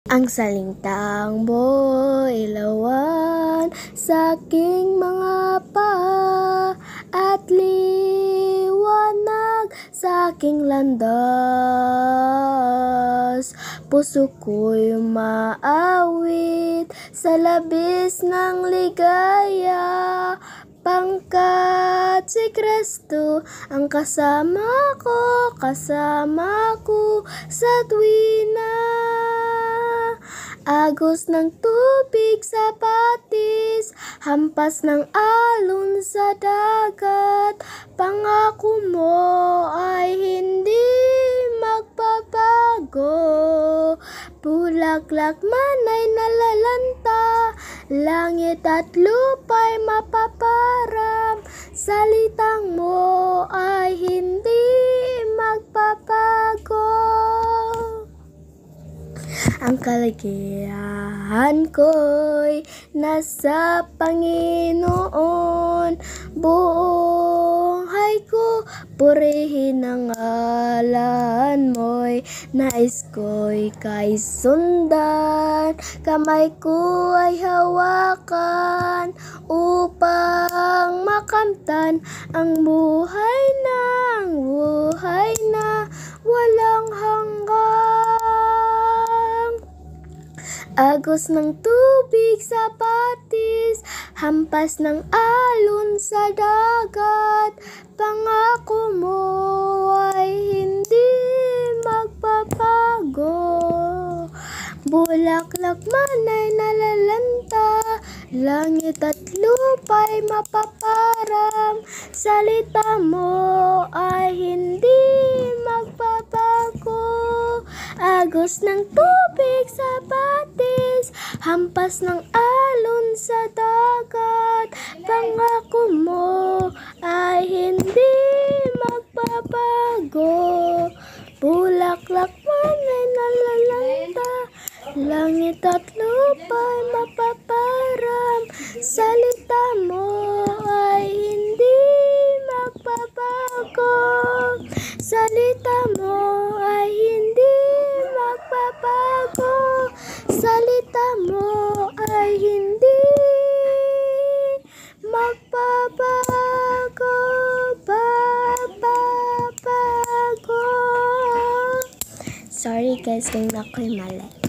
Ang salintang mo'y ilawan sa aking mga paa at liwanag sa aking landas. Puso ko'y umaawit sa labis ng ligaya, pangkat si Kristo ang kasama ko sa tuwina. Agos ng tubig sa patis, hampas ng alon sa dagat, pangako mo ay hindi magbabago. Bulaklak man ay nalalanta, langit at lupa'y mapaparam, salitang mo ay hindi magbabago. Ang kaligayahan ko'y nasa Panginoon, buhay ko purihin ang ngalan mo'y nais ko'y kay sundan, kamay ko ay hawakan upang makamtan ang buhay na walang hanggan. Agos ng tubig sa patis, hampas ng alon sa dagat, pangako mo ay hindi magbabago. Bulaklak man ay nalalanta, langit at lupa'y mapaparam, salita mo ay hindi magbabago. Agos ng tubig sa patis, hampas ng alon sa dagat, pangako mo ay hindi magbabago. Bulaklak man ay nalalanta, langit at lupa'y mapaparam, salita mo ay hindi magbabago. Salita mo ay hindi magbabago. Salita mo ay hindi magbabago. Sorry guys kung ako'y mali.